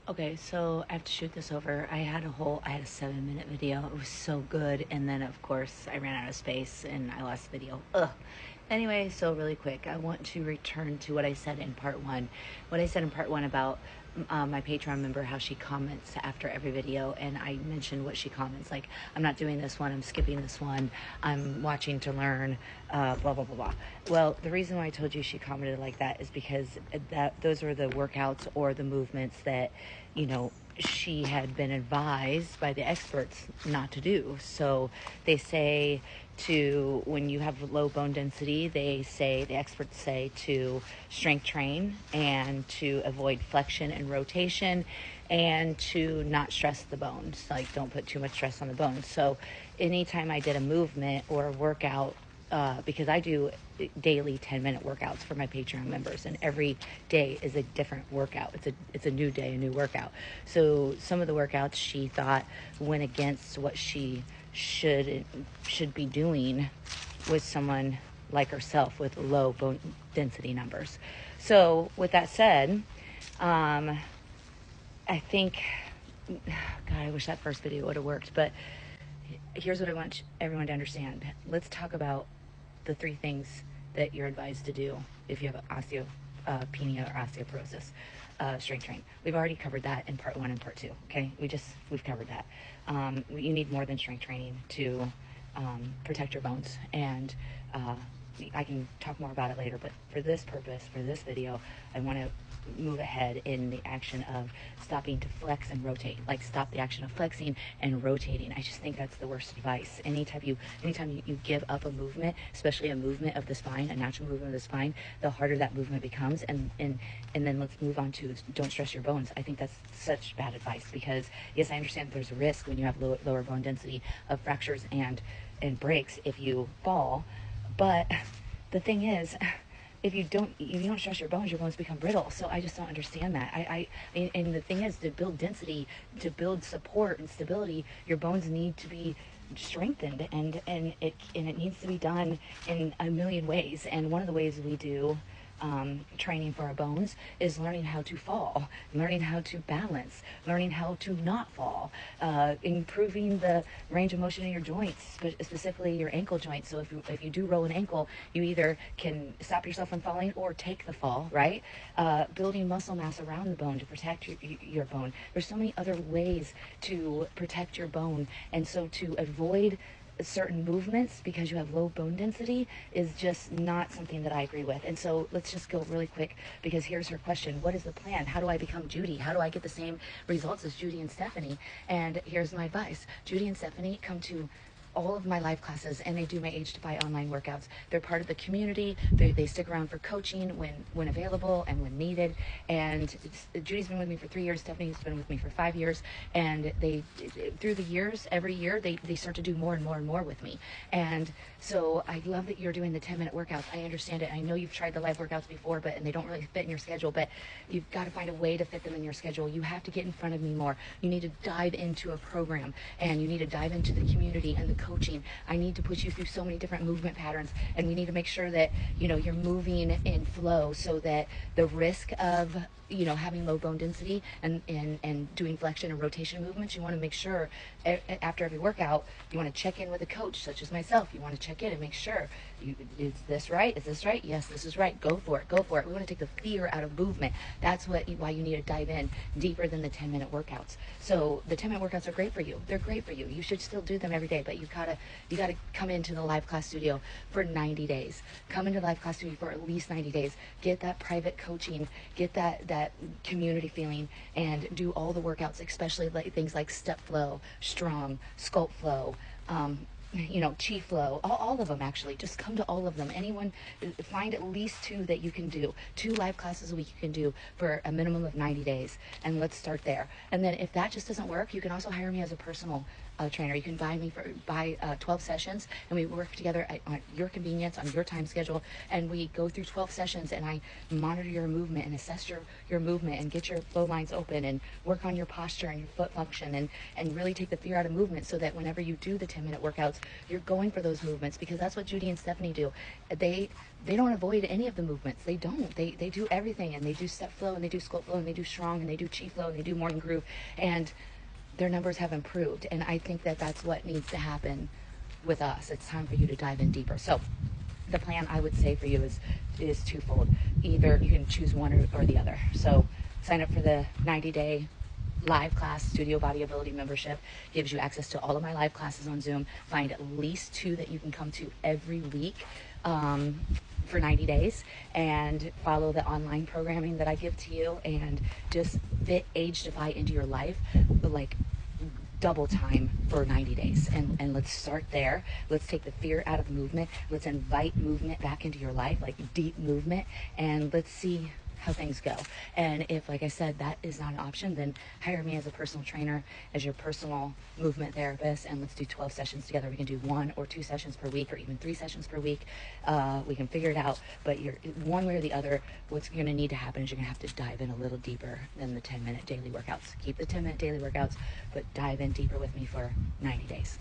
Okay, so I have to shoot this over. I had a 7-minute video. It was so good. And then, of course, I ran out of space and I lost the video. Ugh. Anyway, so really quick, I want to return to what I said in part one. What I said in part one about my Patreon member, how she comments after every video, and I mentioned what she comments, like, I'm not doing this one, I'm skipping this one, I'm watching to learn, blah, blah, blah, blah. Well, the reason why I told you she commented like that is because those are the workouts or the movements that, you know, she had been advised by the experts not to do. So they say when you have low bone density, the experts say to strength train and to avoid flexion and rotation and to not stress the bones, like don't put too much stress on the bones. So anytime I did a movement or a workout, because I do daily 10-minute workouts for my Patreon members, and every day is a different workout. It's a new day, a new workout. So some of the workouts she thought went against what she should be doing with someone like herself with low bone density numbers. So with that said, I think, God, I wish that first video would have worked, but here's what I want everyone to understand. Let's talk about the 3 things that you're advised to do if you have osteopenia or osteoporosis. Strength train. We've already covered that in part 1 and part 2. Okay, we've covered that. You need more than strength training to protect your bones, and I can talk more about it later. But for this purpose, for this video, I want to move ahead in the action of stopping to flex and rotate. Like, stop the action of flexing and rotating. I just think that's the worst advice. Anytime you give up a movement, especially a movement of the spine, a natural movement of the spine, the harder that movement becomes. And then let's move on to don't stress your bones. I think that's such bad advice, because yes, I understand there's a risk when you have lower bone density of fractures and breaks if you fall, but the thing is, if you don't stress your bones become brittle. So I just don't understand that. And the thing is, to build density, to build support and stability, your bones need to be strengthened, and it needs to be done in a million ways. And one of the ways we do training for our bones is learning how to fall, learning how to balance, learning how to not fall, improving the range of motion in your joints, specifically your ankle joints. So if you do roll an ankle, you either can stop yourself from falling or take the fall, right? Building muscle mass around the bone to protect your bone. There's so many other ways to protect your bone, and so to avoid certain movements because you have low bone density is just not something that I agree with. And so let's just go really quick, because here's her question: what is the plan? How do I become Judy? How do I get the same results as Judy and Stephanie? And here's my advice: Judy and Stephanie come to all of my live classes, and they do my AgeDEFY online workouts. They're part of the community. They stick around for coaching when available and when needed. And Judy's been with me for 3 years. Stephanie's been with me for 5 years. And they, through the years, every year, they start to do more and more and more with me. And so I love that you're doing the 10-minute workouts. I understand it. I know you've tried the live workouts before, and they don't really fit in your schedule, but you've got to find a way to fit them in your schedule. You have to get in front of me more. You need to dive into a program, and you need to dive into the community and the coaching. I need to put you through so many different movement patterns, and we need to make sure that, you're moving in flow, so that the risk of, having low bone density and doing flexion and rotation movements, you want to make sure after every workout, you want to check in with a coach such as myself. You want to check in and make sure, is this right? Is this right? Yes, this is right. Go for it. Go for it. We want to take the fear out of movement. That's why you need to dive in deeper than the 10-minute workouts. So the 10-minute workouts are great for you. They're great for you. You should still do them every day, but you gotta come into the live class studio for 90 days. Come into the live class studio for at least 90 days. Get that private coaching. Get that community feeling, and do all the workouts, especially things like step flow, strong, sculpt flow, chi flow, all of them. Actually, just come to all of them. Anyone, find at least 2 that you can do, 2 live classes a week you can do for a minimum of 90 days, and let's start there. And then if that just doesn't work, you can also hire me as a personal trainer. You can buy 12 sessions, and we work together on your convenience, on your time schedule, and we go through 12 sessions, and I monitor your movement and assess your movement and get your flow lines open and work on your posture and your foot function, and really take the fear out of movement, so that whenever you do the 10-minute workouts, workouts, you're going for those movements, because that's what Judy and Stephanie do. They don't avoid any of the movements. They don't. They do everything, and they do step flow, and they do sculpt flow, and they do strong, and they do chi flow, and they do morning groove, and their numbers have improved. And I think that that's what needs to happen with us. It's time for you to dive in deeper. So the plan, I would say, for you is twofold. Either you can choose one or the other. So sign up for the 90-day live class studio bodyability membership. Gives you access to all of my live classes on Zoom. Find at least 2 that you can come to every week for 90 days, and follow the online programming that I give to you, and just fit AgeDEFY into your life, like double time for 90 days. And let's start there. Let's take the fear out of movement. Let's invite movement back into your life, like deep movement, and let's see how things go. And if, like I said, that is not an option, then hire me as a personal trainer, as your personal movement therapist, and let's do 12 sessions together. We can do 1 or 2 sessions per week, or even 3 sessions per week. We can figure it out, but you're one way or the other. What's going to need to happen is you're going to have to dive in a little deeper than the 10-minute daily workouts. Keep the 10-minute daily workouts, but dive in deeper with me for 90 days.